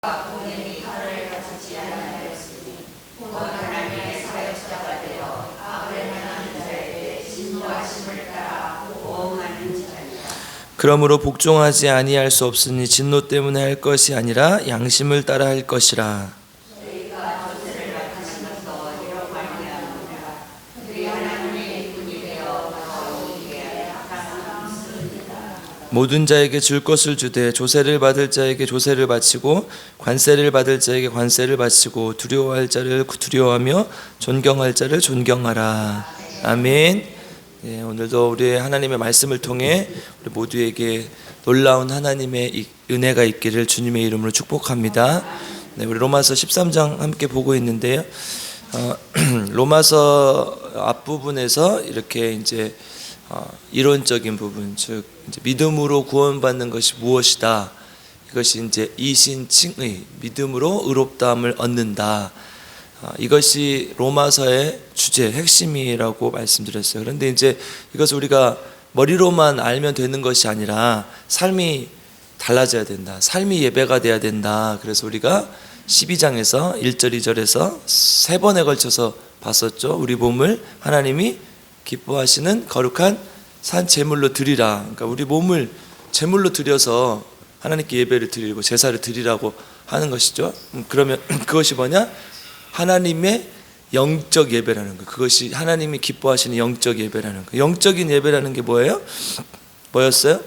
본인이 칼을 가지지 아니하였으니 곧 하나님의 사역자가 되어 악을 행하는 자에게 진노하심을 따라 보응하는 자니라. 그러므로 복종하지 아니할 수 없으니 진노 때문에 할 것이 아니라 양심을 따라 할 것이라. 저희가 전세를 맡으시면서 이런 말미암으라. 그들이 하나님의 일꾼이 되어 나오기에 합당하였습니다. 모든 자에게 줄 것을 주되 조세를 받을 자에게 조세를 바치고 관세를 받을 자에게 관세를 바치고 두려워할 자를 두려워하며 존경할 자를 존경하라. 아멘. 예, 오늘도 우리 하나님의 말씀을 통해 우리 모두에게 놀라운 하나님의 은혜가 있기를 주님의 이름으로 축복합니다. 네, 우리 로마서 13장 함께 보고 있는데요. 로마서 앞부분에서 이렇게 이제 이론적인 부분, 즉 이제 믿음으로 구원받는 것이 무엇이다. 이것이 이제 이신칭의 믿음으로 의롭다함을 얻는다. 이것이 로마서의 주제, 핵심이라고 말씀드렸어요. 그런데 이제 이것을 우리가 머리로만 알면 되는 것이 아니라 삶이 달라져야 된다. 삶이 예배가 돼야 된다. 그래서 우리가 12장에서 1절, 2절에서 3번에 걸쳐서 봤었죠. 우리 몸을 하나님이 기뻐하시는 거룩한 산 제물로 드리라. 그러니까 우리 몸을 제물로 드려서 하나님께 예배를 드리고 제사를 드리라고 하는 것이죠. 그러면 그것이 뭐냐? 하나님의 영적 예배라는 거. 그것이 하나님이 기뻐하시는 영적 예배라는 거. 영적인 예배라는 게 뭐예요? 뭐였어요?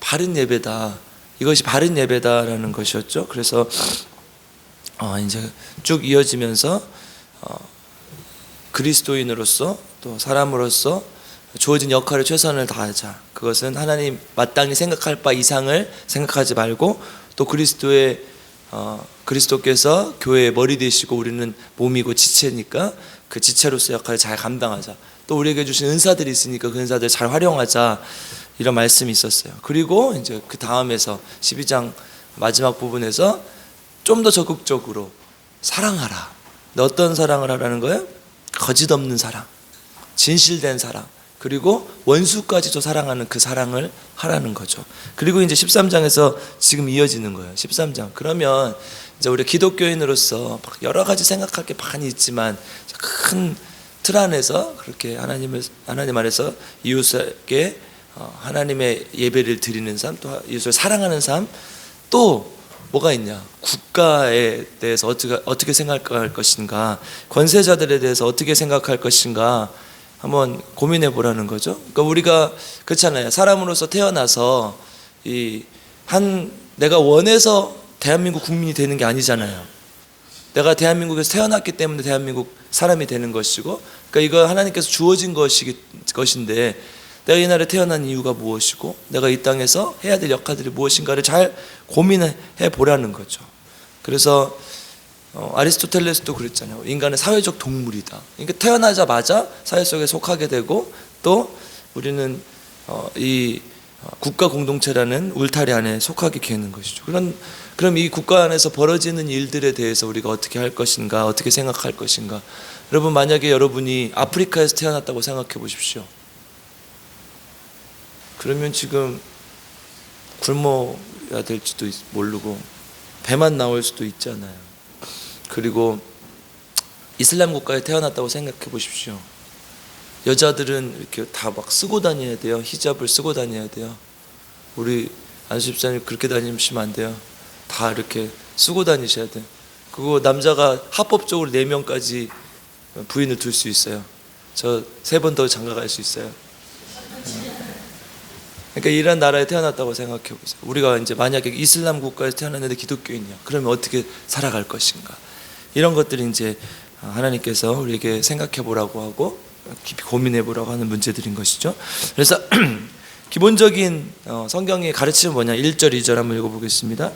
바른 예배다. 이것이 바른 예배다라는 것이었죠. 그래서 이제 쭉 이어지면서 그리스도인으로서 또 사람으로서 주어진 역할에 최선을 다하자. 그것은 하나님 마땅히 생각할 바 이상을 생각하지 말고 또 그리스도께서 교회의 머리 되시고 우리는 몸이고 지체니까 그 지체로서 역할을 잘 감당하자. 또 우리에게 주신 은사들이 있으니까 그 은사들을 잘 활용하자. 이런 말씀이 있었어요. 그리고 이제 그 다음에서 12장 마지막 부분에서 좀 더 적극적으로 사랑하라. 근데 어떤 사랑을 하라는 거예요? 거짓 없는 사랑, 진실된 사랑, 그리고 원수까지도 사랑하는 그 사랑을 하라는 거죠. 그리고 이제 13장에서 지금 이어지는 거예요. 13장. 그러면 이제 우리 기독교인으로서 여러 가지 생각할 게 많이 있지만 큰 틀 안에서 그렇게 하나님 안에서 이웃에게 하나님의 예배를 드리는 삶, 또 이웃을 사랑하는 삶, 또 뭐가 있냐? 국가에 대해서 어떻게 생각할 것인가? 권세자들에 대해서 어떻게 생각할 것인가? 한번 고민해 보라는 거죠. 그러니까 우리가 그렇잖아요. 사람으로서 태어나서 내가 원해서 대한민국 국민이 되는 게 아니잖아요. 내가 대한민국에서 태어났기 때문에 대한민국 사람이 되는 것이고, 그러니까 이거 하나님께서 주어진 것인데 내가 이 나라에 태어난 이유가 무엇이고 내가 이 땅에서 해야 될 역할들이 무엇인가를 잘 고민해 보라는 거죠. 그래서 아리스토텔레스도 그랬잖아요. 인간은 사회적 동물이다. 그러니까 태어나자마자 사회 속에 속하게 되고 또 우리는 이 국가 공동체라는 울타리 안에 속하게 되는 것이죠. 그럼 이 국가 안에서 벌어지는 일들에 대해서 우리가 어떻게 할 것인가, 어떻게 생각할 것인가. 여러분, 만약에 여러분이 아프리카에서 태어났다고 생각해 보십시오. 그러면 지금 굶어야 될지도 모르고 배만 나올 수도 있잖아요. 그리고 이슬람 국가에 태어났다고 생각해 보십시오. 여자들은 이렇게 다 막 쓰고 다녀야 돼요. 히잡을 쓰고 다녀야 돼요. 우리 안수 집사님 그렇게 다니시면 안 돼요. 다 이렇게 쓰고 다니셔야 돼요. 그거 남자가 합법적으로 4명까지 부인을 둘 수 있어요. 저 3번 더 장가갈 수 있어요. 그러니까 이런 나라에 태어났다고 생각해 보세요. 우리가 이제 만약에 이슬람 국가에서 태어났는데 기독교인이야. 그러면 어떻게 살아갈 것인가? 이런 것들이 이제 하나님께서 우리에게 생각해 보라고 하고 깊이 고민해 보라고 하는 문제들인 것이죠. 그래서 기본적인 성경의 가르침은 뭐냐? 1절, 2절 한번 읽어보겠습니다.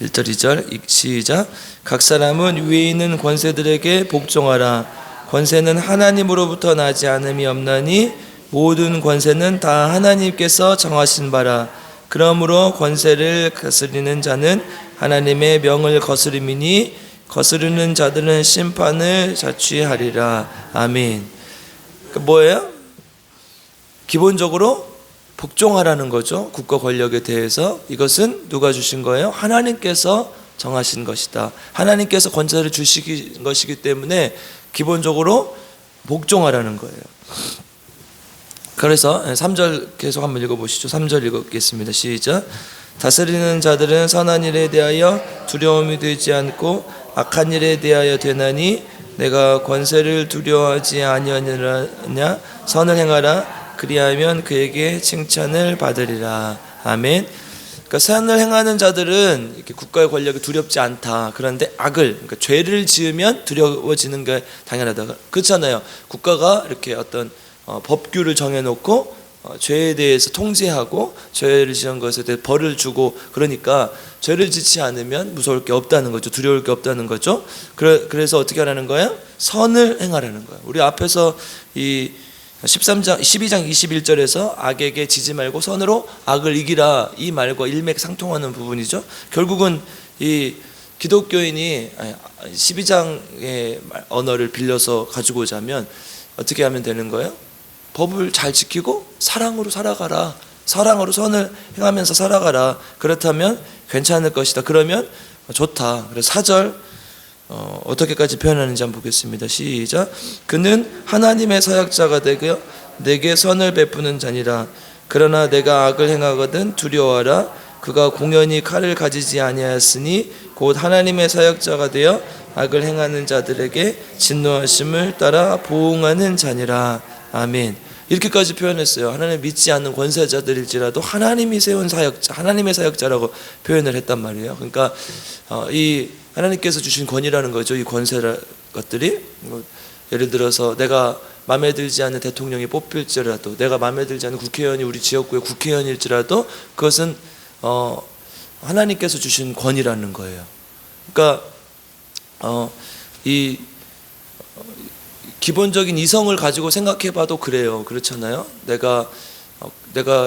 1절, 2절 시작. 각 사람은 위에 있는 권세들에게 복종하라. 권세는 하나님으로부터 나지 않음이 없나니 모든 권세는 다 하나님께서 정하신 바라. 그러므로 권세를 거스리는 자는 하나님의 명을 거스림이니 거스르는 자들은 심판을 자취하리라. 아멘. 뭐예요? 기본적으로 복종하라는 거죠. 국가 권력에 대해서. 이것은 누가 주신 거예요? 하나님께서 정하신 것이다. 하나님께서 권세를 주신 것이기 때문에 기본적으로 복종하라는 거예요. 그래서 3절 계속 한번 읽어보시죠. 3절 읽겠습니다. 시작. 다스리는 자들은 선한 일에 대하여 두려움이 되지 않고 악한 일에 대하여 되나니 내가 권세를 두려워하지 아니하느냐. 선을 행하라. 그리하면 그에게 칭찬을 받으리라. 아멘. 그러니까 선을 행하는 자들은 이렇게 국가의 권력이 두렵지 않다. 그런데 악을, 그러니까 죄를 지으면 두려워지는 게 당연하다. 그렇잖아요. 국가가 이렇게 어떤 법규를 정해놓고 죄에 대해서 통제하고 죄를 지은 것에 대해 벌을 주고 그러니까 죄를 짓지 않으면 무서울 게 없다는 거죠. 두려울 게 없다는 거죠. 그래서 어떻게 하라는 거예요? 선을 행하라는 거예요. 우리 앞에서 이 12장 21절에서 악에게 지지 말고 선으로 악을 이기라, 이 말과 일맥상통하는 부분이죠. 결국은 이 기독교인이 12장의 언어를 빌려서 가지고 오자면 어떻게 하면 되는 거예요? 법을 잘 지키고 사랑으로 살아가라. 사랑으로 선을 행하면서 살아가라. 그렇다면 괜찮을 것이다. 그러면 좋다. 그래서 4절 어떻게까지 표현하는지 한번 보겠습니다. 시작. 그는 하나님의 사역자가 되고 내게 선을 베푸는 자니라. 그러나 내가 악을 행하거든 두려워하라. 그가 공연히 칼을 가지지 아니하였으니 곧 하나님의 사역자가 되어 악을 행하는 자들에게 진노하심을 따라 보응하는 자니라. 아멘. 이렇게까지 표현했어요. 하나님 믿지 않는 권세자들일지라도 하나님이 세운 사역자, 하나님의 사역자라고 표현을 했단 말이에요. 그러니까 이 하나님께서 주신 권위라는 거죠. 이 권세 것들이 예를 들어서 내가 마음에 들지 않는 대통령이 뽑힐지라도, 내가 마음에 들지 않는 국회의원이 우리 지역구의 국회의원일지라도 그것은 하나님께서 주신 권위라는 거예요. 그러니까 이 기본적인 이성을 가지고 생각해봐도 그래요. 그렇잖아요. 내가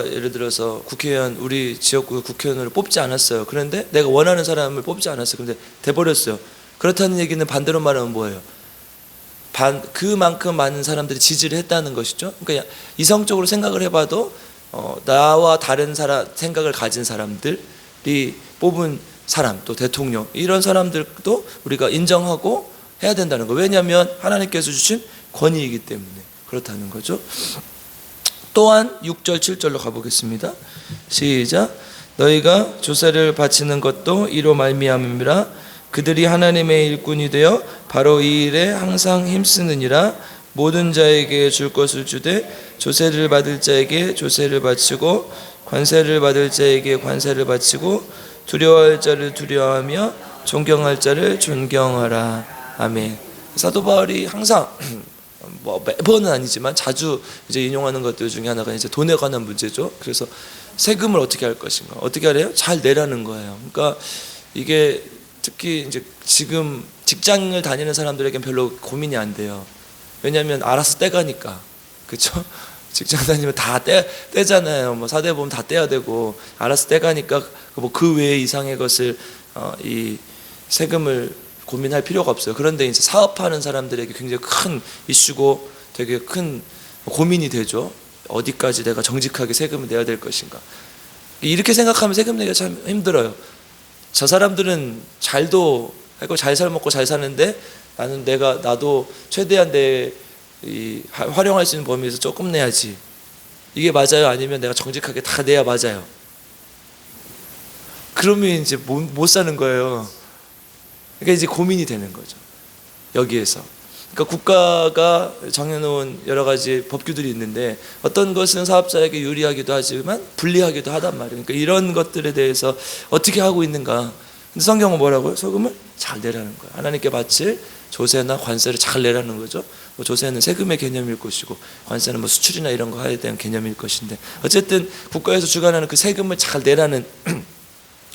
예를 들어서 국회의원, 우리 지역구 국회의원을 뽑지 않았어요. 그런데 내가 원하는 사람을 뽑지 않았어요. 그런데 돼버렸어요. 그렇다는 얘기는 반대로 말하면 뭐예요? 그만큼 많은 사람들이 지지를 했다는 것이죠. 그러니까 이성적으로 생각을 해봐도 나와 다른 생각을 가진 사람들이 뽑은 사람, 또 대통령, 이런 사람들도 우리가 인정하고 해야 된다는 거. 왜냐하면 하나님께서 주신 권위이기 때문에 그렇다는 거죠. 또한 6절 7절로 가보겠습니다. 시작. 너희가 조세를 바치는 것도 이로 말미암음이라. 그들이 하나님의 일꾼이 되어 바로 이 일에 항상 힘쓰느니라. 모든 자에게 줄 것을 주되 조세를 받을 자에게 조세를 바치고 관세를 받을 자에게 관세를 바치고 두려워할 자를 두려워하며 존경할 자를 존경하라. 아멘. 사도 바울이 항상 매번은 아니지만 자주 이제 인용하는 것들 중에 하나가 이제 돈에 관한 문제죠. 그래서 세금을 어떻게 할 것인가, 어떻게 하래요? 잘 내라는 거예요. 그러니까 이게 특히 이제 지금 직장을 다니는 사람들에겐 별로 고민이 안 돼요. 왜냐하면 알아서 떼가니까, 그렇죠? 직장 다니면 다 떼잖아요. 뭐 사대 보면 다 떼야 되고 알아서 떼가니까 뭐 그 외의 이상의 것을 이 세금을 고민할 필요가 없어요. 그런데 이제 사업하는 사람들에게 굉장히 큰 이슈고 되게 큰 고민이 되죠. 어디까지 내가 정직하게 세금을 내야 될 것인가. 이렇게 생각하면 세금 내기가 참 힘들어요. 저 사람들은 잘도 하고 잘 살먹고 잘 사는데 나도 최대한 활용할 수 있는 범위에서 조금 내야지. 이게 맞아요? 아니면 내가 정직하게 다 내야 맞아요? 그러면 이제 못 사는 거예요. 그러니까 이제 고민이 되는 거죠. 여기에서. 그러니까 국가가 정해놓은 여러 가지 법규들이 있는데 어떤 것은 사업자에게 유리하기도 하지만 불리하기도 하단 말이에요. 그러니까 이런 것들에 대해서 어떻게 하고 있는가. 근데 성경은 뭐라고요? 소금을 잘 내라는 거예요. 하나님께 바칠 조세나 관세를 잘 내라는 거죠. 뭐 조세는 세금의 개념일 것이고 관세는 뭐 수출이나 이런 거 해야 되는 개념일 것인데 어쨌든 국가에서 주관하는 그 세금을 잘 내라는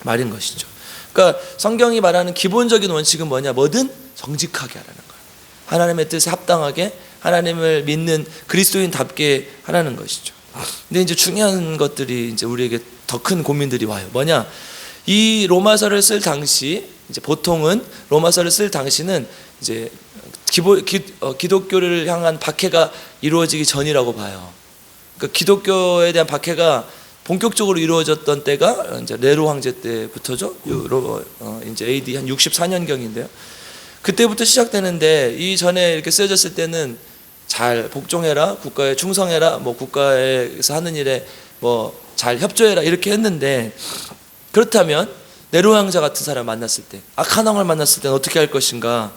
말인 것이죠. 그러니까 성경이 말하는 기본적인 원칙은 뭐냐? 뭐든 정직하게 하라는 거예요. 하나님의 뜻에 합당하게 하나님을 믿는 그리스도인답게 하라는 것이죠. 근데 이제 중요한 것들이 이제 우리에게 더 큰 고민들이 와요. 뭐냐? 이 로마서를 쓸 당시 이제 보통은 로마서를 쓸 당시는 이제 기독교를 향한 박해가 이루어지기 전이라고 봐요. 그러니까 기독교에 대한 박해가 본격적으로 이루어졌던 때가 이제 네로 황제 때부터죠. 이제 AD 한 64년경인데요. 그때부터 시작되는데 이 전에 이렇게 쓰여졌을 때는 잘 복종해라, 국가에 충성해라, 뭐 국가에서 하는 일에 뭐 잘 협조해라 이렇게 했는데, 그렇다면 네로 황제 같은 사람 만났을 때, 악한 왕을 만났을 때는 어떻게 할 것인가?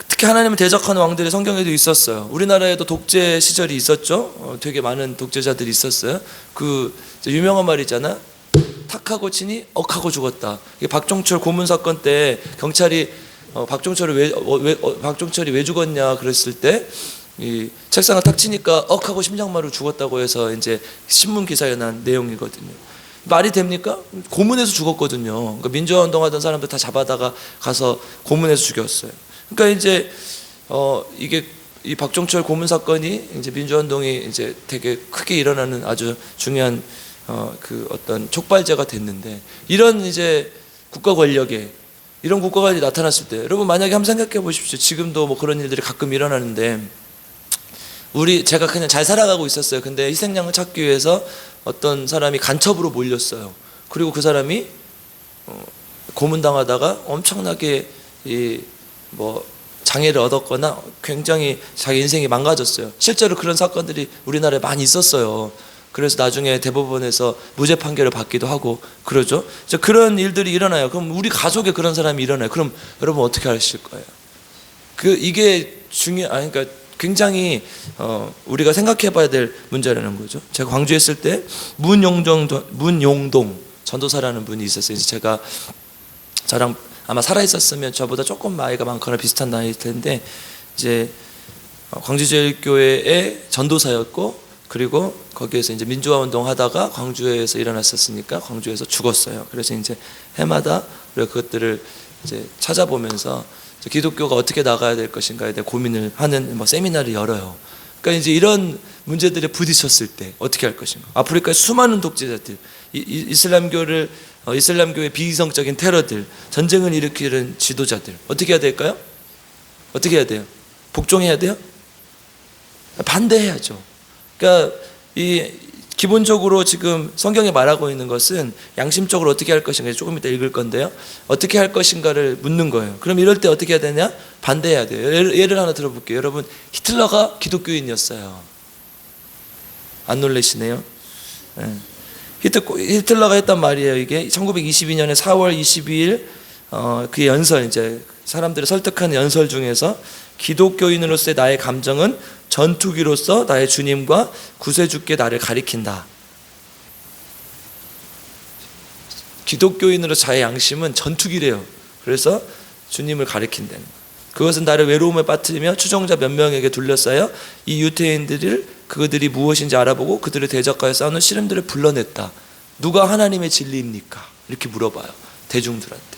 특히 하나님을 대적하는 왕들이 성경에도 있었어요. 우리나라에도 독재 시절이 있었죠. 되게 많은 독재자들이 있었어요. 그 유명한 말이잖아. 탁하고 치니 억하고 죽었다. 이게 박종철 고문 사건 때 경찰이 박종철이 왜 죽었냐 그랬을 때 이 책상을 탁 치니까 억하고 심장마로 죽었다고 해서 이제 신문 기사에 난 내용이거든요. 말이 됩니까? 고문해서 죽었거든요. 그러니까 민주화 운동하던 사람들 다 잡아다가 가서 고문해서 죽였어요. 그러니까 이제 이게 이 박종철 고문 사건이 이제 민주화 운동이 이제 되게 크게 일어나는 아주 중요한 그 어떤 촉발제가 됐는데, 이런 이제 국가 권력에 이런 국가 권력이 나타났을 때, 여러분 만약에 한번 생각해 보십시오. 지금도 뭐 그런 일들이 가끔 일어나는데, 제가 그냥 잘 살아가고 있었어요. 근데 희생양을 찾기 위해서 어떤 사람이 간첩으로 몰렸어요. 그리고 그 사람이 고문당하다가 엄청나게 뭐 장애를 얻었거나 굉장히 자기 인생이 망가졌어요. 실제로 그런 사건들이 우리나라에 많이 있었어요. 그래서 나중에 대법원에서 무죄 판결을 받기도 하고 그러죠. 그런 일들이 일어나요. 그럼 우리 가족에 그런 사람이 일어나요. 그럼 여러분 어떻게 하실 거예요? 이게 그러니까 굉장히 우리가 생각해 봐야 될 문제라는 거죠. 제가 광주에 있을 때 문용동 전도사라는 분이 있었어요. 제가 저랑 아마 살아 있었으면 저보다 조금 나이가 많거나 비슷한 나이일 텐데, 이제 광주제일교회의 전도사였고, 그리고 거기에서 이제 민주화 운동 하다가 광주에서 일어났었으니까 광주에서 죽었어요. 그래서 이제 해마다 우리가 그것들을 이제 찾아보면서 기독교가 어떻게 나가야 될 것인가에 대해 고민을 하는 뭐 세미나를 열어요. 그러니까 이제 이런 문제들에 부딪혔을 때 어떻게 할 것인가. 아프리카의 수많은 독재자들, 이슬람교의 비이성적인 테러들, 전쟁을 일으키는 지도자들, 어떻게 해야 될까요? 어떻게 해야 돼요? 복종해야 돼요? 반대해야죠. 그러니까 기본적으로 지금 성경에 말하고 있는 것은 양심적으로 어떻게 할 것인가, 조금 이따 읽을 건데요. 어떻게 할 것인가를 묻는 거예요. 그럼 이럴 때 어떻게 해야 되냐? 반대해야 돼요. 예를 하나 들어볼게요. 여러분, 히틀러가 기독교인이었어요. 안 놀라시네요? 네. 히틀러가 했단 말이에요. 이게 1922년에 4월 22일 그의 연설, 이제 사람들을 설득하는 연설 중에서 기독교인으로서의 나의 감정은 전투기로서 나의 주님과 구세주께 나를 가리킨다. 기독교인으로 자의 양심은 전투기래요. 그래서 주님을 가리킨다는 거예요. 그것은 나를 외로움에 빠뜨리며 추종자 몇 명에게 둘러싸여 이 유태인들을 그들이 무엇인지 알아보고 그들을 대적하여 싸우는 시름들을 불러냈다. 누가 하나님의 진리입니까? 이렇게 물어봐요. 대중들한테.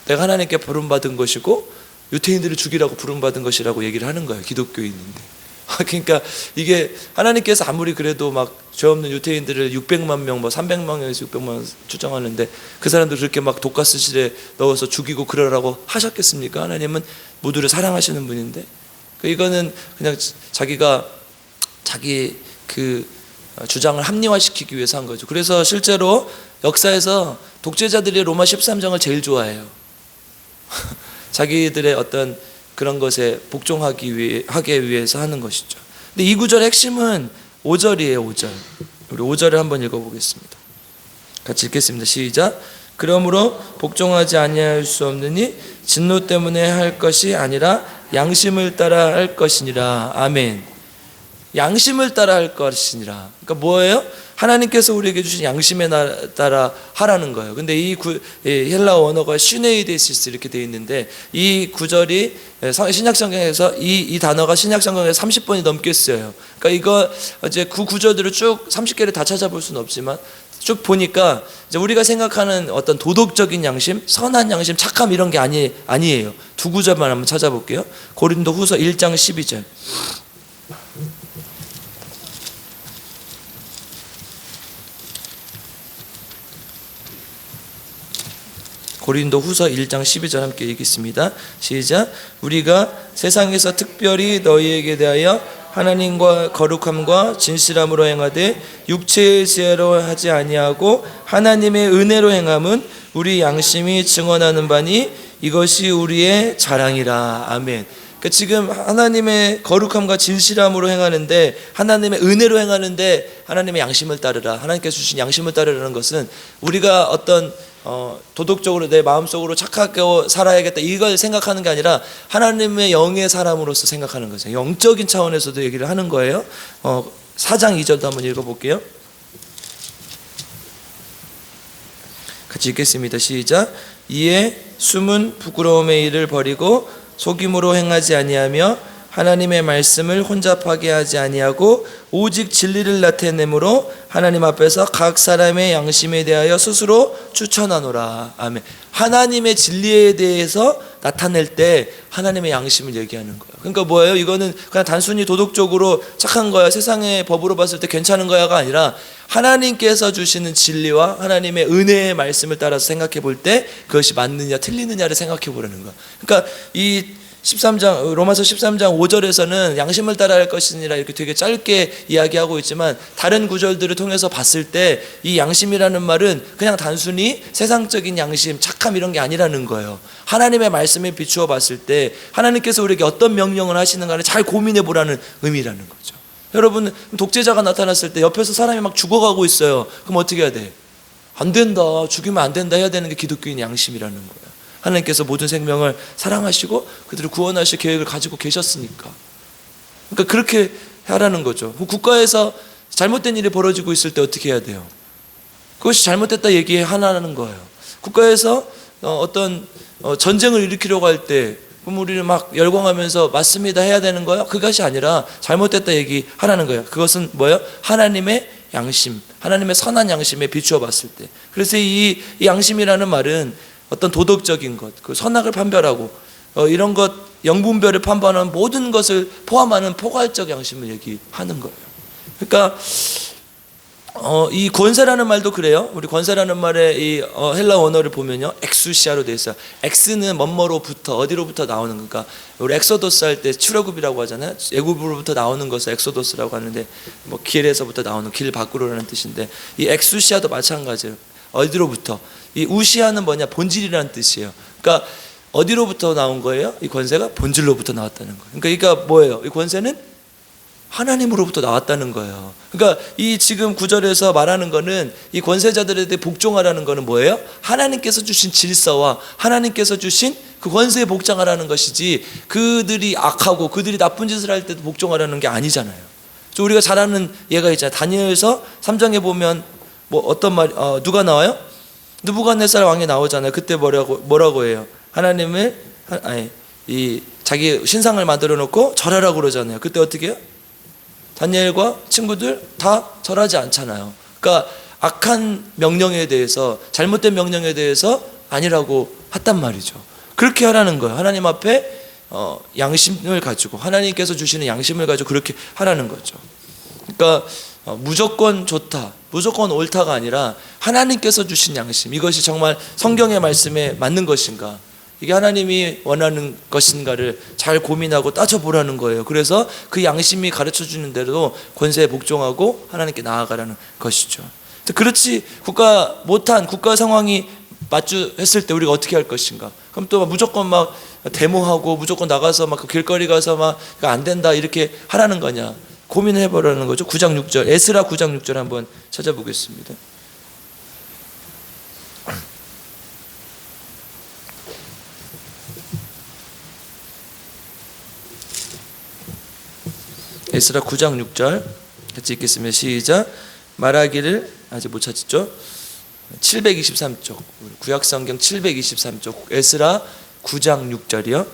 내가 하나님께 부름받은 것이고 유태인들을 죽이라고 부름받은 것이라고 얘기를 하는 거예요. 기독교인인데. 그러니까 이게 하나님께서 아무리 그래도 막 죄 없는 유태인들을 600만 명, 뭐 300만 명에서 600만 명 추정하는데 그 사람들 그렇게 막 독가스실에 넣어서 죽이고 그러라고 하셨겠습니까? 하나님은 모두를 사랑하시는 분인데, 이거는 그냥 자기가 자기 그 주장을 합리화시키기 위해서 한 거죠. 그래서 실제로 역사에서 독재자들이 로마 13장을 제일 좋아해요. 자기들의 어떤 그런 것에 복종하기 위해서 하는 것이죠. 근데 이 구절의 핵심은 5절이에요. 5절. 우리 5절을 한번 읽어보겠습니다. 같이 읽겠습니다. 시작. 그러므로 복종하지 아니할 수 없느니 진노 때문에 할 것이 아니라 양심을 따라 할 것이니라. 아멘. 양심을 따라 할 것이니라. 그러니까 뭐예요? 하나님께서 우리에게 주신 양심에 따라 하라는 거예요. 근데 이 헬라어 원어가 시네이데시스 이렇게 되어 있는데, 이 구절이 신약성경에서 이 단어가 신약성경에서 30번이 넘게 쓰여요. 그러니까 이거 이제 그 구절들을 쭉 30개를 다 찾아볼 수는 없지만 쭉 보니까 이제 우리가 생각하는 어떤 도덕적인 양심, 선한 양심, 착함 이런 게 아니에요. 두 구절만 한번 찾아볼게요. 고린도후서 1장 12절. 고린도후서 1장 12절 함께 읽겠습니다. 시작. 우리가 세상에서 특별히 너희에게 대하여 하나님과 거룩함과 진실함으로 행하되 육체의 지혜로 하지 아니하고 하나님의 은혜로 행함은 우리 양심이 증언하는 바니 이것이 우리의 자랑이라. 아멘. 그러니까 지금 하나님의 거룩함과 진실함으로 행하는데, 하나님의 은혜로 행하는데 하나님의 양심을 따르라, 하나님께서 주신 양심을 따르라는 것은 우리가 어떤 도덕적으로 내 마음속으로 착하게 살아야겠다 이걸 생각하는 게 아니라 하나님의 영의 사람으로서 생각하는 거죠. 영적인 차원에서도 얘기를 하는 거예요. 4장 2절도 한번 읽어볼게요. 같이 읽겠습니다. 시작. 이에 숨은 부끄러움의 일을 버리고 속임으로 행하지 아니하며 하나님의 말씀을 혼잡하게 하지 아니하고 오직 진리를 나타내므로 하나님 앞에서 각 사람의 양심에 대하여 스스로 추천하노라. 아멘. 하나님의 진리에 대해서 나타낼 때 하나님의 양심을 얘기하는 거예요. 그러니까 뭐예요? 이거는 그냥 단순히 도덕적으로 착한 거야, 세상의 법으로 봤을 때 괜찮은 거야가 아니라 하나님께서 주시는 진리와 하나님의 은혜의 말씀을 따라서 생각해 볼 때 그것이 맞느냐 틀리느냐를 생각해 보라는 거야. 그러니까 이 13장 로마서 13장 5절에서는 양심을 따라할 것이니라 이렇게 되게 짧게 이야기하고 있지만 다른 구절들을 통해서 봤을 때 이 양심이라는 말은 그냥 단순히 세상적인 양심, 착함 이런 게 아니라는 거예요. 하나님의 말씀에 비추어 봤을 때 하나님께서 우리에게 어떤 명령을 하시는가를 잘 고민해 보라는 의미라는 거죠. 여러분, 독재자가 나타났을 때 옆에서 사람이 막 죽어가고 있어요. 그럼 어떻게 해야 돼? 안 된다, 죽이면 안 된다 해야 되는 게 기독교인 양심이라는 거예요. 하나님께서 모든 생명을 사랑하시고 그들을 구원하실 계획을 가지고 계셨으니까. 그러니까 그렇게 하라는 거죠. 국가에서 잘못된 일이 벌어지고 있을 때 어떻게 해야 돼요? 그것이 잘못됐다 얘기하라는 거예요. 국가에서 어떤 전쟁을 일으키려고 할 때 그럼 우리는 막 열광하면서 맞습니다 해야 되는 거예요? 그것이 아니라 잘못됐다 얘기하라는 거예요. 그것은 뭐예요? 하나님의 양심, 하나님의 선한 양심에 비추어 봤을 때. 그래서 이 양심이라는 말은 어떤 도덕적인 것, 그 선악을 판별하고 이런 것, 영분별을 판단하는 모든 것을 포함하는 포괄적 양심을 얘기하는 거예요. 그러니까 이 권세라는 말도 그래요. 우리 권세라는 말의 이 헬라 원어를 보면요, 엑수시아로 되어 있어요. 엑스는 뭐뭐로부터, 어디로부터 나오는, 그러니까 우리 엑소도스 할 때 출애굽이라고 하잖아요. 애굽으로부터 나오는 것을 엑소도스라고 하는데, 뭐 길에서부터 나오는, 길 밖으로라는 뜻인데, 이 엑수시아도 마찬가지예요. 어디로부터? 이 우시아는 뭐냐? 본질이라는 뜻이에요. 그러니까 어디로부터 나온 거예요? 이 권세가 본질로부터 나왔다는 거예요. 그러니까 뭐예요? 이 권세는 하나님으로부터 나왔다는 거예요. 그러니까 이 지금 구절에서 말하는 거는 이 권세자들에 대해 복종하라는 거는 뭐예요? 하나님께서 주신 질서와 하나님께서 주신 그 권세에 복종하라는 것이지, 그들이 악하고 그들이 나쁜 짓을 할 때도 복종하라는 게 아니잖아요. 우리가 잘 아는 예가 있잖아요. 다니엘서 3장에 보면 뭐 어떤 말, 누가 나와요? 느부갓네살 왕이 나오잖아요. 그때 뭐라고 해요? 하나님을, 이 자기 신상을 만들어 놓고 절하라고 그러잖아요. 그때 어떻게 해요? 다니엘과 친구들 다 절하지 않잖아요. 그러니까 악한 명령에 대해서, 잘못된 명령에 대해서 아니라고 했단 말이죠. 그렇게 하라는 거예요. 하나님 앞에 양심을 가지고, 하나님께서 주시는 양심을 가지고 그렇게 하라는 거죠. 그러니까 무조건 좋다, 무조건 옳다가 아니라 하나님께서 주신 양심, 이것이 정말 성경의 말씀에 맞는 것인가, 이게 하나님이 원하는 것인가를 잘 고민하고 따져보라는 거예요. 그래서 그 양심이 가르쳐주는 대로 권세에 복종하고 하나님께 나아가라는 것이죠. 그렇지, 못한 국가 상황이 마주했을 때 우리가 어떻게 할 것인가? 그럼 또 무조건 막 데모하고 무조건 나가서 막 길거리 가서 막 안 된다 이렇게 하라는 거냐? 고민해보라는 거죠. 9장 6절, 에스라 9장 6절 한번 찾아보겠습니다. 에스라 9장 6절 같이 읽겠습니다. 시작. 말하기를, 아직 못 찾았죠? 723쪽, 구약성경 723쪽, 에스라 9장 6절이요.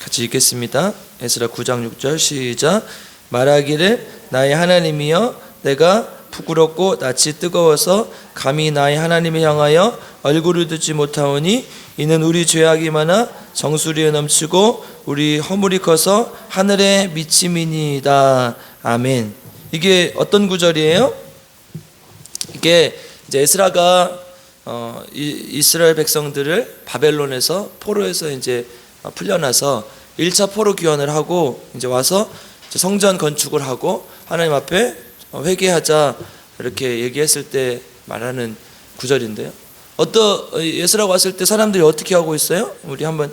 같이 읽겠습니다. 에스라 9장 6절 시작. 말하기를 나의 하나님이여, 내가 부끄럽고 낯이 뜨거워서 감히 나의 하나님을 향하여 얼굴을 듣지 못하오니 이는 우리 죄악이 많아 정수리에 넘치고 우리 허물이 커서 하늘에 미침이니이다. 아멘. 이게 어떤 구절이에요? 이게 이제 에스라가 이스라엘 백성들을 바벨론에서 포로에서 이제 풀려나서 1차 포로 귀환을 하고 이제 와서 이제 성전 건축을 하고 하나님 앞에 회개하자 이렇게 얘기했을 때 말하는 구절인데요. 에스라가 왔을 때 사람들이 어떻게 하고 있어요? 우리 한번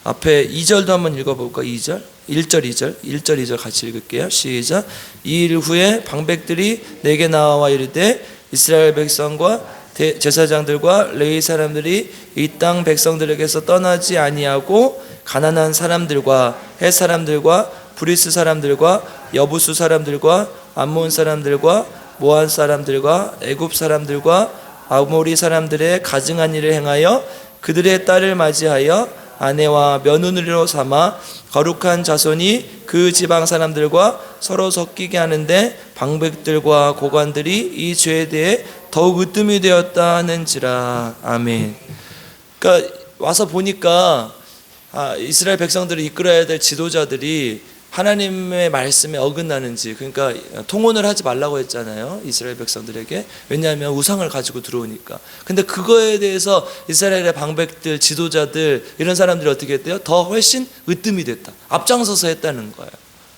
앞에 2절도 한번 읽어볼까? 2절, 1절, 2절 같이 읽을게요. 시작. 2일 후에 방백들이 내게 나와 이르되 이스라엘 백성과 제사장들과 레위 사람들이 이 땅 백성들에게서 떠나지 아니하고 가나안 사람들과 헷 사람들과 브리스 사람들과 여부수 사람들과 암몬 사람들과 모압 사람들과 애굽 사람들과 아모리 사람들의 가증한 일을 행하여 그들의 딸을 맞이하여 아내와 며느리로 삼아 거룩한 자손이 그 지방 사람들과 서로 섞이게 하는데 방백들과 고관들이 이 죄에 대해 더욱 으뜸이 되었다 하는지라. 아멘. 그러니까 와서 보니까 이스라엘 백성들을 이끌어야 될 지도자들이 하나님의 말씀에 어긋나는지, 그러니까 통혼을 하지 말라고 했잖아요, 이스라엘 백성들에게. 왜냐하면 우상을 가지고 들어오니까. 근데 그거에 대해서 이스라엘의 방백들, 지도자들 이런 사람들이 어떻게 했대요? 더 훨씬 으뜸이 됐다, 앞장서서 했다는 거예요.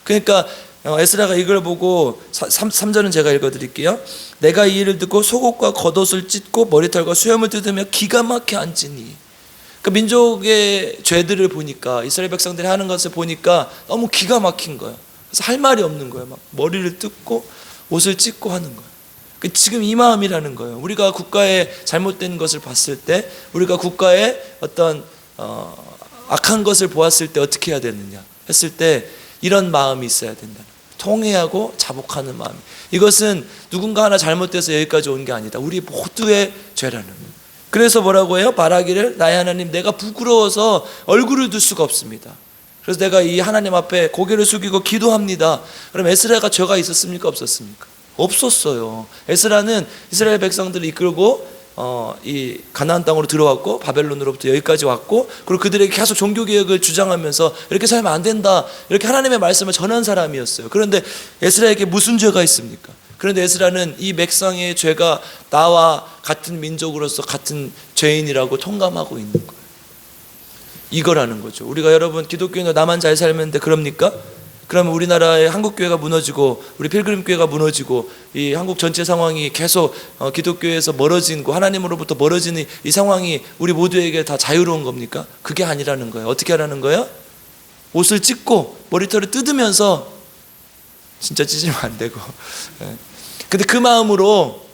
그러니까 에스라가 이걸 보고 3절은 제가 읽어드릴게요. 내가 이 일을 듣고 속옷과 겉옷을 찢고 머리털과 수염을 뜯으며 기가 막혀 앉으니. 그 민족의 죄들을 보니까, 이스라엘 백성들이 하는 것을 보니까 너무 기가 막힌 거예요. 그래서 할 말이 없는 거예요. 막 머리를 뜯고 옷을 찢고 하는 거예요. 지금 이 마음이라는 거예요. 우리가 국가의 잘못된 것을 봤을 때, 우리가 국가의 어떤 악한 것을 보았을 때 어떻게 해야 되느냐 했을 때 이런 마음이 있어야 된다. 통회하고 자복하는 마음. 이것은 누군가 하나 잘못돼서 여기까지 온 게 아니다. 우리 모두의 죄라는 거예요. 그래서 뭐라고 해요? 말하기를 나의 하나님, 내가 부끄러워서 얼굴을 들 수가 없습니다. 그래서 내가 이 하나님 앞에 고개를 숙이고 기도합니다. 그럼 에스라가 죄가 있었습니까? 없었습니까? 없었어요. 에스라는 이스라엘 백성들을 이끌고 이 가나안 땅으로 들어왔고 바벨론으로부터 여기까지 왔고, 그리고 그들에게 계속 종교개혁을 주장하면서 이렇게 살면 안 된다, 이렇게 하나님의 말씀을 전한 사람이었어요. 그런데 에스라에게 무슨 죄가 있습니까? 그런데 에스라는 이 백성의 죄가 나와 같은 민족으로서 같은 죄인이라고 통감하고 있는 거예요. 이거라는 거죠. 우리가 여러분 기독교인으로 나만 잘 살면 돼, 그럽니까? 그러면 우리나라의 한국교회가 무너지고 우리 필그림교회가 무너지고 이 한국 전체 상황이 계속 기독교에서 멀어지고 하나님으로부터 멀어지는 이 상황이 우리 모두에게 다 자유로운 겁니까? 그게 아니라는 거예요. 어떻게 하라는 거예요? 옷을 찢고 머리털을 뜯으면서, 진짜 찢으면 안 되고, 근데 그 마음으로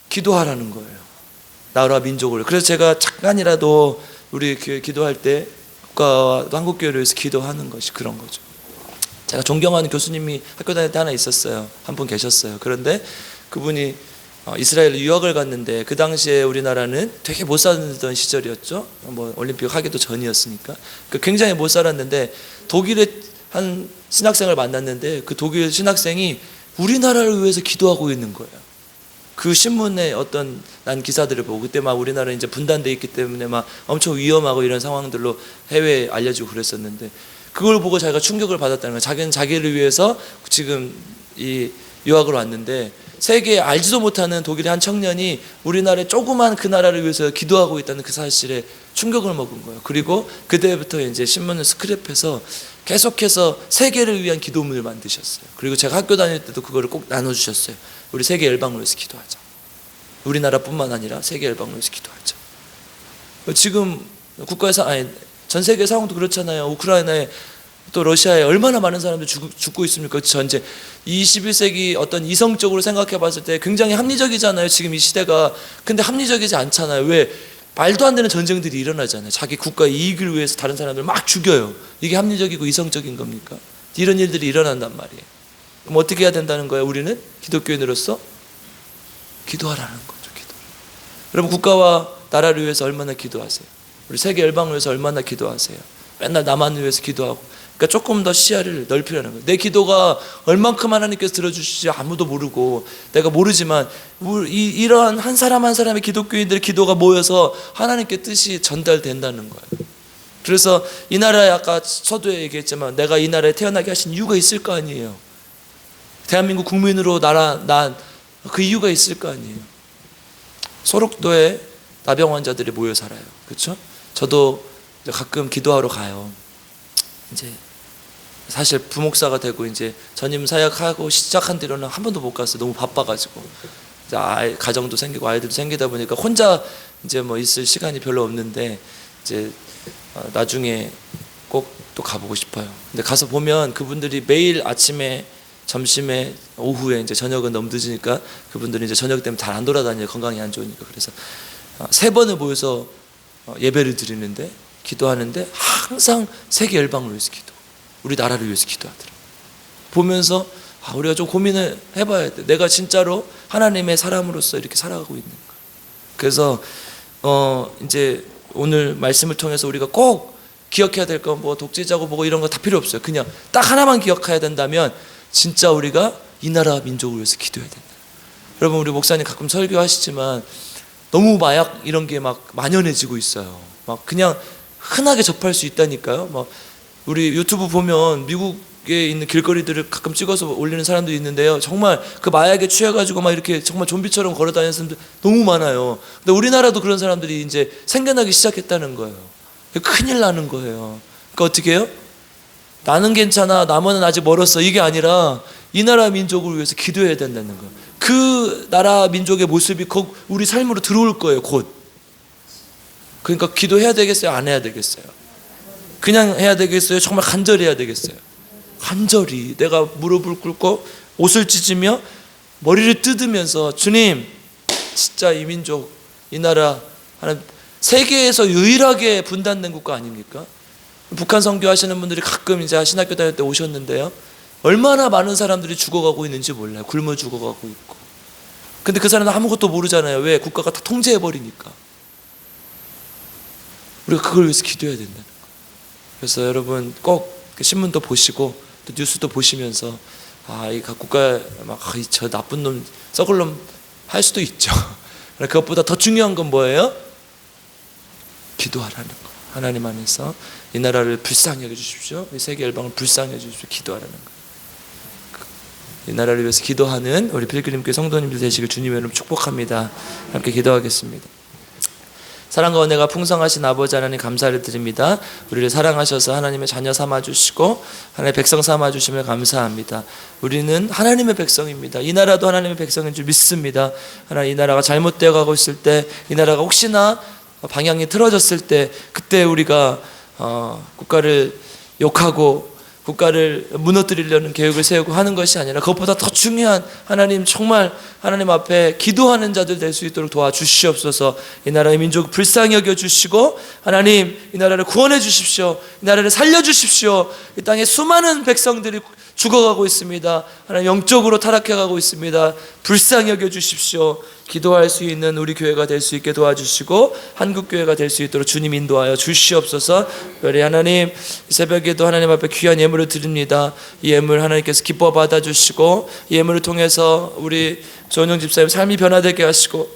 기도하라는 거예요. 나라 민족을. 그래서 제가 잠깐이라도 우리 기도할 때 국가와 한국교회를 위해서 기도하는 것이 그런 거죠. 제가 존경하는 교수님이 학교 다닐 때 하나 있었어요. 한 분 계셨어요. 그런데 그분이 이스라엘 유학을 갔는데, 그 당시에 우리나라는 되게 못 살던 시절이었죠. 뭐 올림픽 하기도 전이었으니까. 굉장히 못 살았는데 독일의 한 신학생을 만났는데, 그 독일 신학생이 우리나라를 위해서 기도하고 있는 거예요. 그 신문에 어떤 난 기사들을 보고, 그때 막 우리나라 이제 분단돼 있기 때문에 막 엄청 위험하고 이런 상황들로 해외에 알려지고 그랬었는데, 그걸 보고 자기가 충격을 받았다는 거예요. 자기는 자기를 위해서 지금 이 유학을 왔는데, 세계에 알지도 못하는 독일의 한 청년이 우리나라의 조그만 그 나라를 위해서 기도하고 있다는 그 사실에 충격을 먹은 거예요. 그리고 그때부터 이제 신문을 스크랩해서 계속해서 세계를 위한 기도문을 만드셨어요. 그리고 제가 학교 다닐 때도 그거를 꼭 나눠주셨어요. 우리 세계 열방을 위해서 기도하자. 우리나라뿐만 아니라 세계 열방을 위해서 기도하자. 지금 국가에서, 아니 전 세계 상황도 그렇잖아요. 우크라이나에 또 러시아에 얼마나 많은 사람들이 죽고 있습니까? 전쟁. 21세기 어떤 이성적으로 생각해 봤을 때 굉장히 합리적이잖아요, 지금 이 시대가. 근데 합리적이지 않잖아요. 왜? 말도 안 되는 전쟁들이 일어나잖아요. 자기 국가의 이익을 위해서 다른 사람들 막 죽여요. 이게 합리적이고 이성적인 겁니까? 이런 일들이 일어난단 말이에요. 그럼 어떻게 해야 된다는 거예요? 우리는 기독교인으로서 기도하라는 거죠. 기도. 여러분, 국가와 나라를 위해서 얼마나 기도하세요? 우리 세계 열방을 위해서 얼마나 기도하세요? 맨날 나만을 위해서 기도하고. 그러니까 조금 더 시야를 넓히라는 거예요. 내 기도가 얼만큼 하나님께서 들어주실지 아무도 모르고, 내가 모르지만 이러한 한 사람 한 사람의 기독교인들의 기도가 모여서 하나님께 뜻이 전달된다는 거예요. 그래서 이 나라에, 아까 서두에 얘기했지만 내가 이 나라에 태어나게 하신 이유가 있을 거 아니에요. 대한민국 국민으로 난 그 이유가 있을 거 아니에요. 소록도에 나병 환자들이 모여 살아요. 그렇죠? 저도 가끔 기도하러 가요. 이제 사실 부목사가 되고 이제 전임 사역하고 시작한 뒤로는 한 번도 못 갔어요. 너무 바빠가지고 이제 가정도 생기고 아이들도 생기다 보니까 혼자 이제 뭐 있을 시간이 별로 없는데 이제 나중에 꼭 또 가보고 싶어요. 근데 가서 보면 그분들이 매일 아침에, 점심에, 오후에 이제 저녁은 너무 늦으니까 그분들이 이제 저녁 때문에 잘 안 돌아다녀요. 건강이 안 좋으니까. 그래서 3번을 모여서 예배를 드리는데 기도하는데 항상 세계 열방을 위해서 기도, 우리 나라를 위해서 기도하더라고요. 보면서 우리가 좀 고민을 해봐야 돼. 내가 진짜로 하나님의 사람으로서 이렇게 살아가고 있는가. 그래서 이제 오늘 말씀을 통해서 우리가 꼭 기억해야 될 건 뭐 독재자고 뭐고 이런 거 다 필요 없어요. 그냥 딱 하나만 기억해야 된다면 진짜 우리가 이 나라 민족을 위해서 기도해야 된다. 여러분, 우리 목사님 가끔 설교하시지만 너무 마약 이런 게 막 만연해지고 있어요. 막 그냥 흔하게 접할 수 있다니까요. 막 우리 유튜브 보면 미국에 있는 길거리들을 가끔 찍어서 올리는 사람도 있는데요. 정말 그 마약에 취해가지고 막 이렇게 정말 좀비처럼 걸어다니는 사람들 너무 많아요. 근데 우리나라도 그런 사람들이 이제 생겨나기 시작했다는 거예요. 큰일 나는 거예요. 그러니까 어떻게 해요? 나는 괜찮아, 남은 아직 멀었어, 이게 아니라 이 나라 민족을 위해서 기도해야 된다는 거예요. 그 나라 민족의 모습이 곧 우리 삶으로 들어올 거예요, 곧. 그러니까 기도해야 되겠어요? 안 해야 되겠어요? 그냥 해야 되겠어요? 정말 간절히 해야 되겠어요? 간절히 내가 무릎을 꿇고 옷을 찢으며 머리를 뜯으면서, 주님, 진짜 이 민족, 이 나라 하나님, 세계에서 유일하게 분단된 국가 아닙니까? 북한 선교하시는 분들이 가끔 이제 신학교 다닐 때 오셨는데요, 얼마나 많은 사람들이 죽어가고 있는지 몰라요. 굶어 죽어가고 있고. 근데 그 사람은 아무것도 모르잖아요. 왜? 국가가 다 통제해버리니까. 우리가 그걸 위해서 기도해야 된다는 거예요. 그래서 여러분 꼭 신문도 보시고 또 뉴스도 보시면서 이 국가 막 저 나쁜 놈, 썩을 놈 할 수도 있죠. 그것보다 더 중요한 건 뭐예요? 기도하라는 거. 하나님 안에서 이 나라를 불쌍히 여겨주십시오. 이 세계 열방을 불쌍히 여겨주십시오. 기도하라는 거. 이 나라를 위해서 기도하는 우리 필그림교회 성도님들 되시길 주님의 이름으로 축복합니다. 함께 기도하겠습니다. 사랑과 은혜가 풍성하신 아버지 하나님, 감사를 드립니다. 우리를 사랑하셔서 하나님의 자녀 삼아주시고 하나님의 백성 삼아주심을 감사합니다. 우리는 하나님의 백성입니다. 이 나라도 하나님의 백성인 줄 믿습니다. 하나님, 이 나라가 잘못되어 가고 있을 때, 이 나라가 혹시나 방향이 틀어졌을 때, 그때 우리가 국가를 욕하고 국가를 무너뜨리려는 계획을 세우고 하는 것이 아니라 그것보다 더 중요한, 하나님, 정말 하나님 앞에 기도하는 자들 될 수 있도록 도와주시옵소서. 이 나라의 민족을 불쌍히 여겨주시고 하나님, 이 나라를 구원해 주십시오. 이 나라를 살려주십시오. 이 땅에 수많은 백성들이 죽어가고 있습니다. 하나님, 영적으로 타락해가고 있습니다. 불쌍히 여겨주십시오. 기도할 수 있는 우리 교회가 될 수 있게 도와주시고 한국교회가 될 수 있도록 주님 인도하여 주시옵소서. 우리 하나님, 이 새벽에도 하나님 앞에 귀한 예물을 드립니다. 이 예물 하나님께서 기뻐 받아주시고 이 예물을 통해서 우리 조은영 집사님 삶이 변화되게 하시고,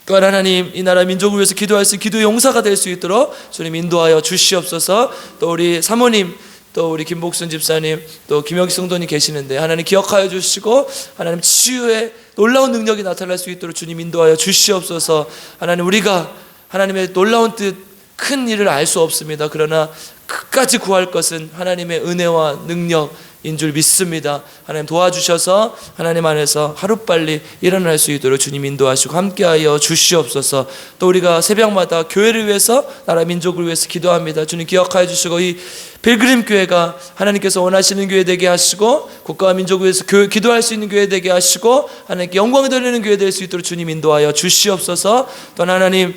또한 하나님, 이 나라 민족을 위해서 기도할 수 있는 기도의 용사가 될 수 있도록 주님 인도하여 주시옵소서. 또 우리 사모님, 또 우리 김복순 집사님, 또 김혁희 성도님 계시는데 하나님 기억하여 주시고 하나님 치유의 놀라운 능력이 나타날 수 있도록 주님 인도하여 주시옵소서. 하나님, 우리가 하나님의 놀라운 뜻, 큰 일을 알 수 없습니다. 그러나 끝까지 구할 것은 하나님의 은혜와 능력인 줄 믿습니다. 하나님 도와주셔서 하나님 안에서 하루빨리 일어날 수 있도록 주님 인도하시고 함께하여 주시옵소서. 또 우리가 새벽마다 교회를 위해서, 나라 민족을 위해서 기도합니다. 주님 기억하여 주시고 이 필그림 교회가 하나님께서 원하시는 교회 되게 하시고 국가와 민족을 위해서 기도할 수 있는 교회 되게 하시고 하나님께 영광 돌리는 교회 될 수 있도록 주님 인도하여 주시옵소서. 또한 하나님,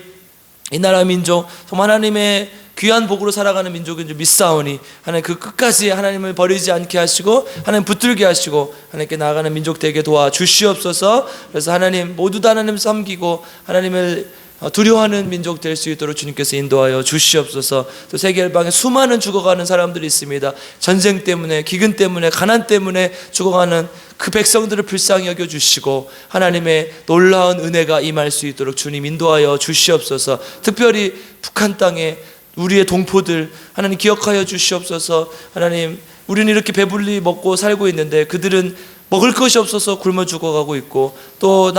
이 나라 민족 정말 하나님의 귀한 복으로 살아가는 민족인 줄 믿사오니 하나님 그 끝까지 하나님을 버리지 않게 하시고 하나님 붙들게 하시고 하나님께 나아가는 민족 되게 도와주시옵소서. 그래서 하나님 모두 다 하나님 섬기고 하나님을 두려워하는 민족 될 수 있도록 주님께서 인도하여 주시옵소서. 또 세계 열방에 수많은 죽어가는 사람들이 있습니다. 전쟁 때문에, 기근 때문에, 가난 때문에 죽어가는 그 백성들을 불쌍히 여겨주시고 하나님의 놀라운 은혜가 임할 수 있도록 주님 인도하여 주시옵소서. 특별히 북한 땅에 우리의 동포들 하나님 기억하여 주시옵소서. 하나님, 우리는 이렇게 배불리 먹고 살고 있는데 그들은 먹을 것이 없어서 굶어 죽어가고 있고, 또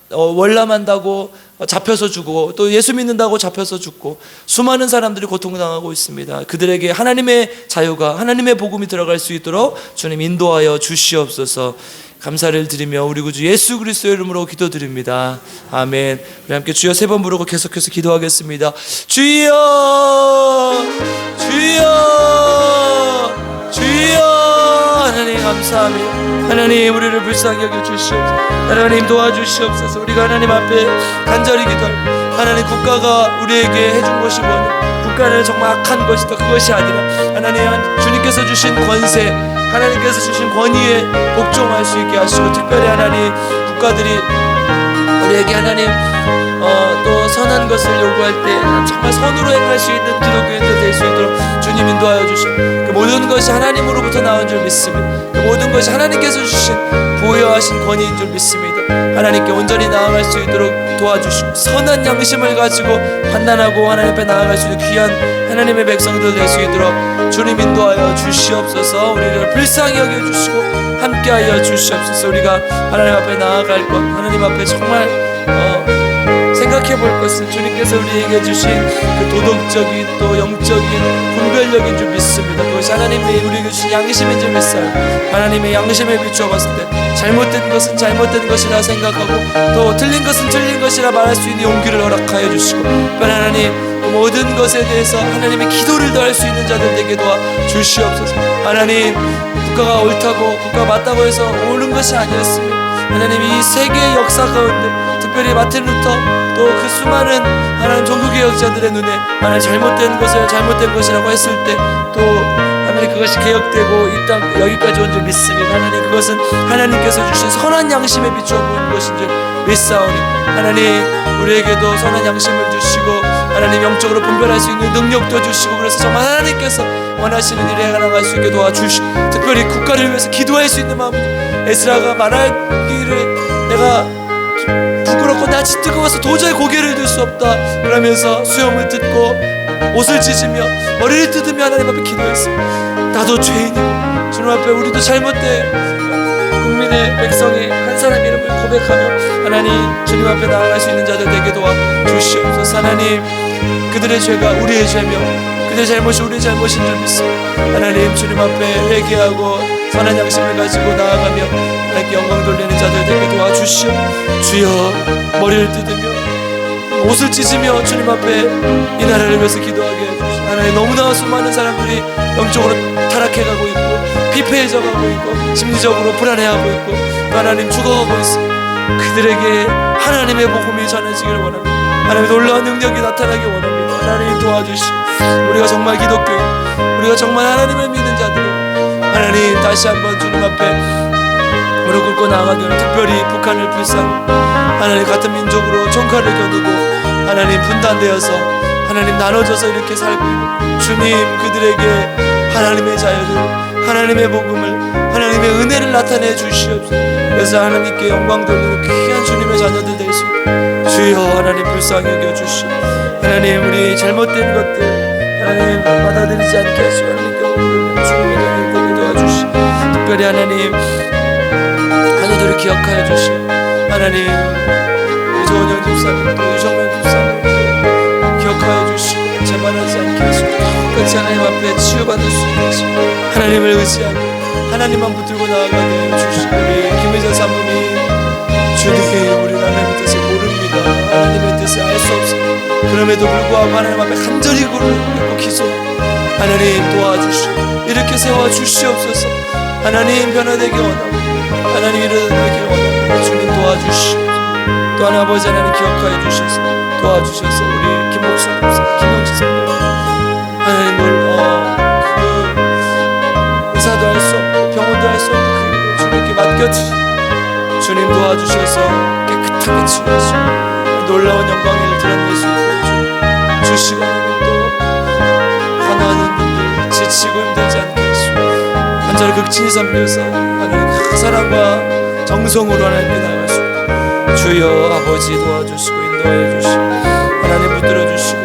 월남한다고 잡혀서 죽고 또 예수 믿는다고 잡혀서 죽고 수많은 사람들이 고통당하고 있습니다. 그들에게 하나님의 자유가 하나님의 복음이 들어갈 수 있도록 주님 인도하여 주시옵소서. 감사를 드리며 우리 구주 예수 그리스도의 이름으로 기도드립니다. 아멘. 우리 함께 주여 3번 부르고 계속해서 기도하겠습니다. 주여 주여 주여. 하나님 감사합니다. 하나님 우리를 불쌍히 여겨 주시옵소서. 하나님 도와주시옵소서. 우리가 하나님 앞에 간절히 기도합니다. 하나님 국가가 우리에게 해준 것이 뭐냐, 국가는 정말 악한 것이다, 그것이 아니라 하나님 주님께서 주신 권세, 하나님께서 주신 권위에 복종할 수 있게 하시고, 특별히 하나님 국가들이 우리에게 하나님 또 선한 것을 요구할 때 정말 선으로 행할 수 있는 기독교인들 될 수 있도록 주님 인도하여 주시고, 그 모든 것이 하나님으로부터 나온 줄 믿습니다. 그 모든 것이 하나님께서 주신 보여하신 권위인 줄 믿습니다. 하나님께 온전히 나아갈 수 있도록 도와주시고, 선한 양심을 가지고 판단하고 하나님 앞에 나아갈 수 있는 귀한 하나님의 백성들 될 수 있도록 주님 인도하여 주시옵소서. 우리를 불쌍히 여겨주시고 함께하여 주시옵소서. 우리가 하나님 앞에 나아갈 것, 하나님 앞에 정말 생각해 볼 것은 주님께서 우리에게 주신 그 도덕적인 또 영적인 분별력인 줄 믿습니다. 그것이 하나님이 우리에게 주신 양심인 줄 믿어요. 하나님의 양심에 비추어봤을 때 잘못된 것은 잘못된 것이라 생각하고 또 틀린 것은 틀린 것이라 말할 수 있는 용기를 허락하여 주시고, 하나님 그 모든 것에 대해서 하나님의 기도를 더할 수 있는 자들 되게 도와 주시옵소서. 하나님 국가가 옳다고 국가가 맞다고 해서 옳은 것이 아니었습니다. 하나님 이 세계의 역사 가운데 특별히 마틴 루터 또 그 수많은 하나님 종교개혁자들의 눈에 하나님 잘못된 것을 잘못된 것이라고 했을 때 또 하나님 그것이 개혁되고 이 땅 여기까지 온 줄 믿습니다. 하나님 그것은 하나님께서 주신 선한 양심에 비추어 보이는 것인 줄 믿사오니, 하나님 우리에게도 선한 양심을 주시고 하나님 영적으로 분별할 수 있는 능력도 주시고, 그래서 정말 하나님께서 원하시는 일에 나아갈 수 있게 도와주시고, 특별히 국가를 위해서 기도할 수 있는 마음을, 에스라가 말하기를 내가 부끄럽고 낯이 뜨거워서 도저히 고개를 들 수 없다 그러면서 수염을 뜯고 옷을 찢으며 머리를 뜯으며 하나님 앞에 기도했습니다. 나도 죄인이고 주님 앞에 우리도 잘못된 국민의 백성의 한 사람 이름을 고백하며 하나님 주님 앞에 나아갈 수 있는 자들 되게 도와주시옵소서. 하나님 그들의 죄가 우리의 죄며 그들의 잘못이 우리의 잘못인 줄 믿습니다. 하나님 주님 앞에 회개하고 선한 양심을 가지고 나아가며 하나님께 영광 돌리는 자들 되게 도와주시오. 주여 머리를 뜯으며 옷을 찢으며 주님 앞에 이 나라를 위해서 기도하게 해주시오. 하나님 너무나 수많은 사람들이 영적으로 타락해가고 있고 피폐해져가고 있고 심리적으로 불안해하고 있고 하나님 죽어가고 있습니다. 그들에게 하나님의 복음이 전해지기를 원합니다. 하나님의 놀라운 능력이 나타나기 원합니다. 하나님 도와주시오. 우리가 정말 기독교인, 우리가 정말 하나님을 믿는 자들, 하나님 다시 한번 주님 앞에 무릎 꿇고 나아가기를, 특별히 북한을 불쌍히 하나님 같은 민족으로 총칼을 겨누고 하나님 분단되어서 하나님 나눠져서 이렇게 살고 있는 주님, 그들에게 하나님의 자유를, 하나님의 복음을, 하나님의 은혜를 나타내 주시옵소서. 그래서 하나님께 영광 돌리는 귀한 주님의 자녀들 될 수 있도록 주여 하나님 불쌍히 여겨주시오. 하나님 우리 잘못된 것들 하나님 받아들이지 않게 하시고 하나님께 영광 주님의 자녀들 되게 도와주시오. 특별히 하나님 자녀들을 기억하여 주시오. 하나님 조은영 집사님 또 유정명 집사님 기억하여 주시고 재발하지 않게 하시고 끝이 하나님 앞에 치유받을 수 있게 하시고 하나님을 의지하고 하나님만 붙들고 나아가게 해주시고, 우리 김의자 사모님 주님 우리는 하나님의 뜻을 모릅니다. 하나님의 뜻을 알 수 없습니다. 그럼에도 불구하고 하나님 앞에 간절히 굴고 기도하고 하나님 도와주시고 이렇게 세워주시옵소서. 하나님 변화되기 원하고 하나님 일어나기를 원합니다. 주님 도와주시옵소서. 또 하나 아버지 하나님 기억하여 주셔서 도와주셔서 우리 김목사 김영지 성도 하나님 그 의사도 할 수 없고 병원도 할 수 없고 그 일을 주님께 맡겨드리고 주님 도와주셔서 깨끗하게 치유하시고 놀라운 영광을 드러낼 수 있고 주시고 또 간호하는 분들 지치고 힘들지 않게 하시고 환자를 극진히 섬겨서 하나님 큰 사랑과 정성으로 하나님께 나아갈 수 있고 주여 아버지 도와주시고 인도해 주시고 하나님 붙들어 주시고